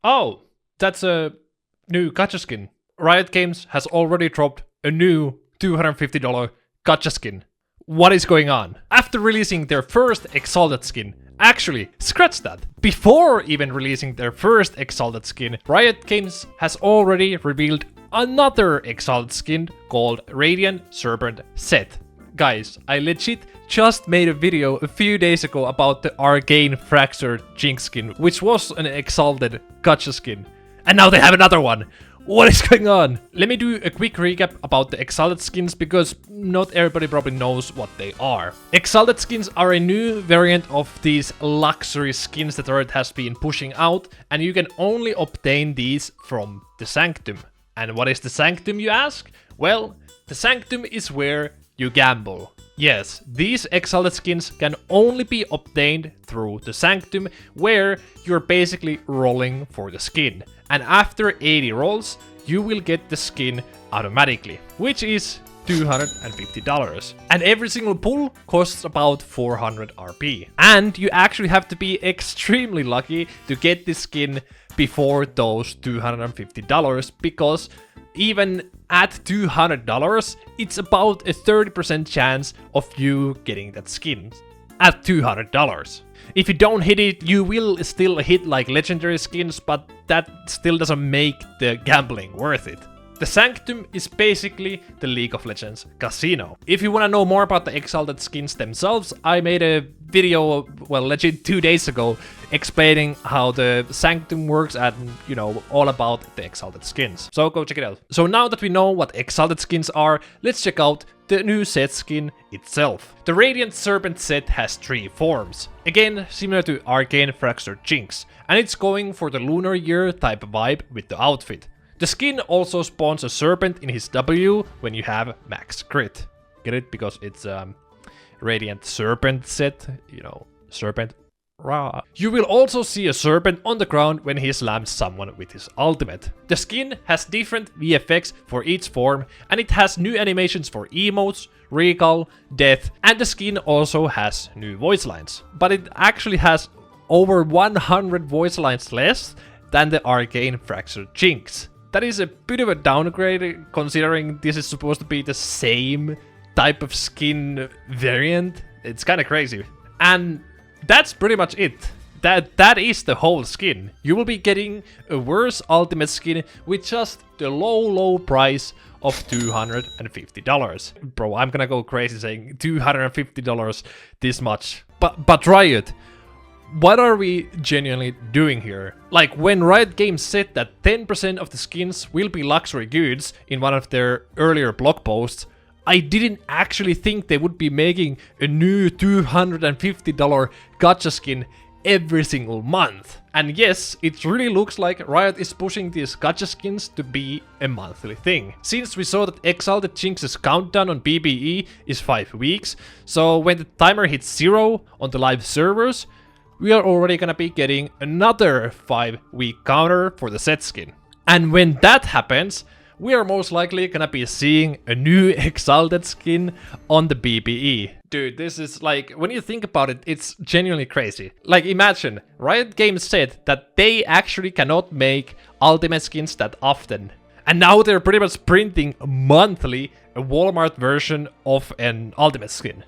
Oh, that's a new gacha skin. Riot Games has already dropped a new $250 gacha skin. What is going on? After releasing their first exalted skin, actually, scratch that. Before even releasing their first exalted skin, Riot Games has already revealed another exalted skin called Radiant Serpent Sett. Guys, I legit just made a video a few days ago about the Arcane Fractured Jinx skin, which was an exalted gacha skin. And now they have another one! What is going on? Let me do a quick recap about the exalted skins because not everybody probably knows what they are. Exalted skins are a new variant of these luxury skins that Riot has been pushing out, and you can only obtain these from the Sanctum. And what is the Sanctum, you ask? Well, the Sanctum is where you gamble. Yes, these exalted skins can only be obtained through the Sanctum, where you're basically rolling for the skin. And after 80 rolls, you will get the skin automatically, which is $250. And every single pull costs about 400 RP. And you actually have to be extremely lucky to get this skin before those $250, because even at $200, it's about a 30% chance of you getting that skin at $200. If you don't hit it, you will still hit like legendary skins, but that still doesn't make the gambling worth it. The Sanctum is basically the League of Legends casino. If you want to know more about the exalted skins themselves, I made a video, well, legit 2 days ago, explaining how the Sanctum works and, you know, all about the exalted skins. So go check it out. So now that we know what exalted skins are, let's check out the new Sett skin itself. The Radiant Serpent Sett has 3 forms. Again, similar to Arcane Fractured Jinx, and it's going for the Lunar Year type vibe with the outfit. The skin also spawns a serpent in his W when you have max crit. Get it? Because it's Radiant Serpent Sett, you know, serpent. Rah. You will also see a serpent on the ground when he slams someone with his ultimate. The skin has different VFX for each form, and it has new animations for emotes, recall, death, and the skin also has new voice lines. But it actually has over 100 voice lines less than the Arcane Fractured Jinx. That is a bit of a downgrade, considering this is supposed to be the same type of skin variant. It's kind of crazy. And that's pretty much it. That is the whole skin. You will be getting a worse ultimate skin with just the low price of $250. Bro, I'm gonna go crazy saying $250 this much. But Riot, what are we genuinely doing here? Like, when Riot Games said that 10% of the skins will be luxury goods in one of their earlier blog posts, I didn't actually think they would be making a new $250 gacha skin every single month. And yes, it really looks like Riot is pushing these gacha skins to be a monthly thing. Since we saw that Exalted Jinx's countdown on BBE is 5 weeks, so when the timer hits 0 on the live servers, we are already gonna be getting another 5-week counter for the Sett skin. And when that happens, we are most likely gonna be seeing a new exalted skin on the BBE. Dude, this is like, when you think about it, it's genuinely crazy. Like, imagine, Riot Games said that they actually cannot make ultimate skins that often. And now they're pretty much printing monthly a Walmart version of an ultimate skin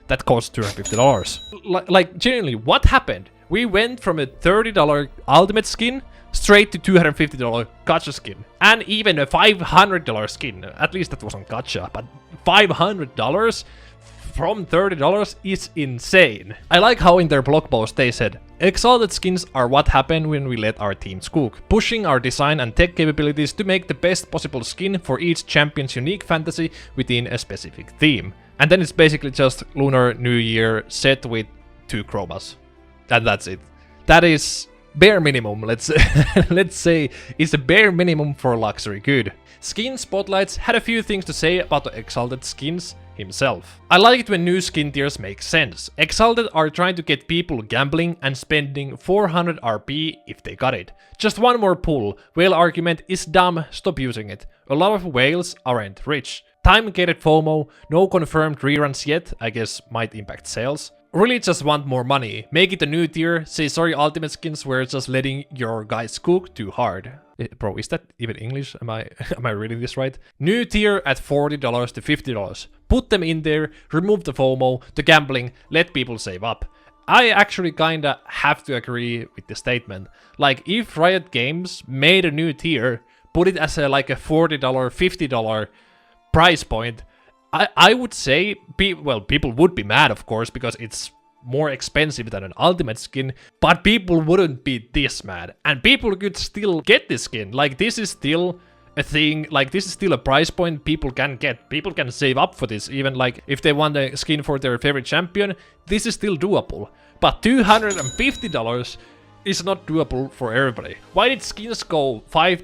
that costs $250. Like, genuinely, what happened? We went from a $30 ultimate skin straight to $250 gacha skin. And even a $500 skin. At least that wasn't gacha, but $500 from $30 is insane. I like how in their blog post they said, exalted skins are what happen when we let our teams cook, pushing our design and tech capabilities to make the best possible skin for each champion's unique fantasy within a specific theme. And then it's basically just Lunar New Year set with 2 chromas. And that's it. That is bare minimum, let's say, is a bare minimum for luxury good. Skin Spotlights had a few things to say about the exalted skins himself. I like it when new skin tiers make sense. Exalted are trying to get people gambling and spending 400 RP if they got it. Just one more pull. Whale argument is dumb, stop using it. A lot of whales aren't rich. Time-gated FOMO, no confirmed reruns yet, I guess might impact sales. really just want more money. Make it a new tier. Say sorry ultimate skins were just letting your guys cook too hard. Bro, is that even English? Am I reading this right? New tier at $40 to $50. Put them in there, remove the FOMO, the gambling, let people save up. I actually kinda have to agree with the statement. Like, if Riot Games made a new tier, put it as like a $40, $50 price point, I would say, people would be mad, of course, because it's more expensive than an ultimate skin, but people wouldn't be this mad, and people could still get this skin. Like, this is still a thing, like, this is still a price point people can get. People can save up for this, even like if they want a skin for their favorite champion, this is still doable. But $250 is not doable for everybody. Why did skins go $5,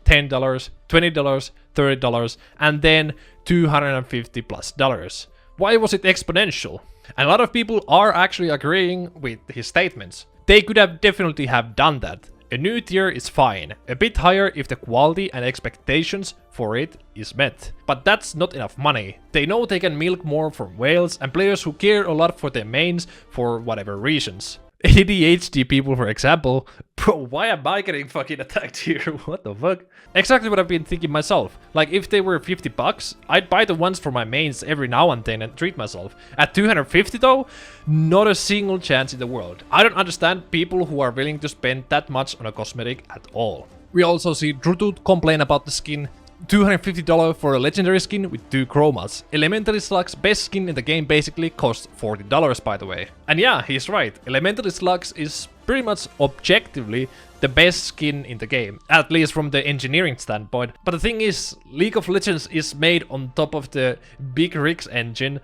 $10, $20, $30, and then $250 plus? Why was it exponential? And a lot of people are actually agreeing with his statements. They could have definitely have done that. A new tier is fine, a bit higher if the quality and expectations for it is met. But that's not enough money. They know they can milk more from whales and players who care a lot for their mains for whatever reasons. ADHD people, for example. Bro, why am I getting fucking attacked here? What the fuck? Exactly what I've been thinking myself. Like, if they were $50, I'd buy the ones for my mains every now and then and treat myself. At $250 though, not a single chance in the world. I don't understand people who are willing to spend that much on a cosmetic at all. We also see Drutut complain about the skin. $250 for a legendary skin with 2 chromas. Elementary Slug's best skin in the game basically costs $40, by the way. And yeah, he's right. Elementary Slugs is pretty much objectively the best skin in the game, at least from the engineering standpoint. But the thing is, League of Legends is made on top of the Big Rigs engine,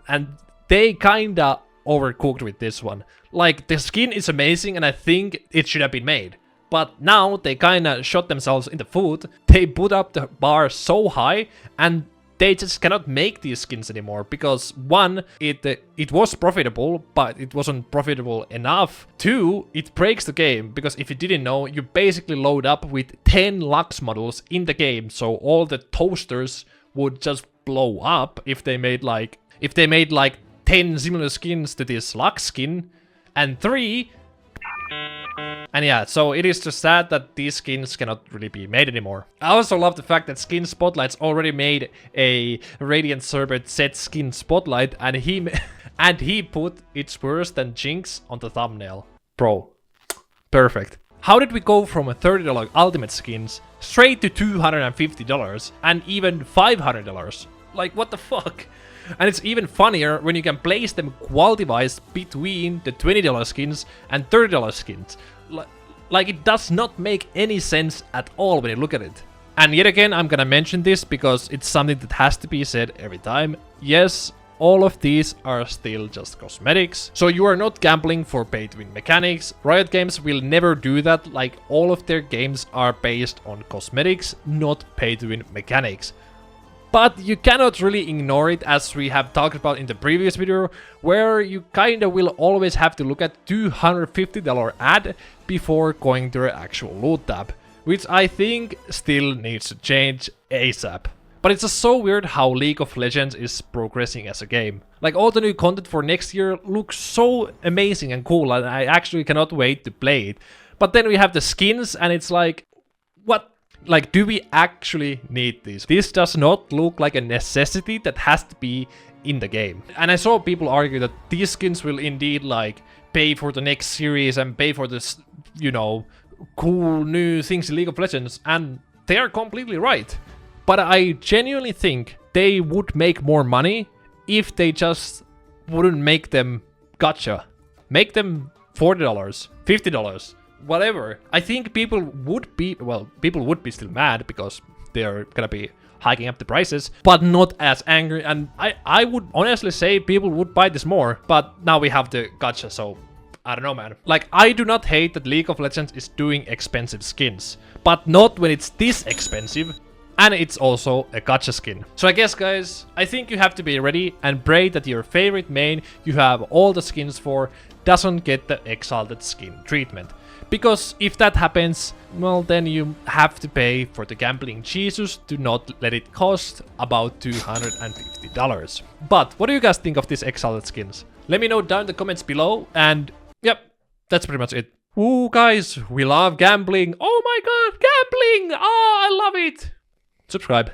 and they kinda overcooked with this one. Like, the skin is amazing and I think it should have been made. But now they kinda shot themselves in the foot. They put up the bar so high and they just cannot make these skins anymore because 1, it was profitable, but it wasn't profitable enough. 2, it breaks the game because if you didn't know, you basically load up with 10 Lux models in the game, so all the toasters would just blow up if they made like 10 similar skins to this Lux skin. And 3, and yeah, so it is just sad that these skins cannot really be made anymore. I also love the fact that Skin Spotlight's already made a Radiant Serpent Sett skin spotlight, and he put It's Worse Than Jinx on the thumbnail. Bro, perfect. How did we go from a $30 ultimate skins straight to $250 and even $500? Like, what the fuck? And it's even funnier when you can place them quality-wise between the $20 skins and $30 skins. Like, it does not make any sense at all when you look at it. And yet again, I'm gonna mention this because it's something that has to be said every time. Yes, all of these are still just cosmetics. So you are not gambling for pay-to-win mechanics. Riot Games will never do that. Like, all of their games are based on cosmetics, not pay-to-win mechanics. But you cannot really ignore it, as we have talked about in the previous video, where you kinda will always have to look at $250 ad before going to the actual loot tab, which I think still needs to change ASAP. But it's just so weird how League of Legends is progressing as a game. Like, all the new content for next year looks so amazing and cool, and I actually cannot wait to play it. But then we have the skins and it's like, what? Like, do we actually need this? This does not look like a necessity that has to be in the game. And I saw people argue that these skins will indeed, like, pay for the next series and pay for this, you know, cool new things in League of Legends. And they are completely right. But I genuinely think they would make more money if they just wouldn't make them gacha. Make them $40, $50. Whatever. I think people would be still mad because they're gonna be hiking up the prices, but not as angry. And I would honestly say people would buy this more, but now we have the gacha, so I don't know, man. Like, I do not hate that League of Legends is doing expensive skins, but not when it's this expensive. And it's also a gacha skin. So I guess, guys, I think you have to be ready and pray that your favorite main you have all the skins for doesn't get the exalted skin treatment. Because if that happens, well, then you have to pay for the gambling Jesus to not let it cost about $250. But what do you guys think of these exalted skins? Let me know down in the comments below, and yep, that's pretty much it. Ooh, guys, we love gambling. Oh my god, gambling! Ah, I love it! Subscribe.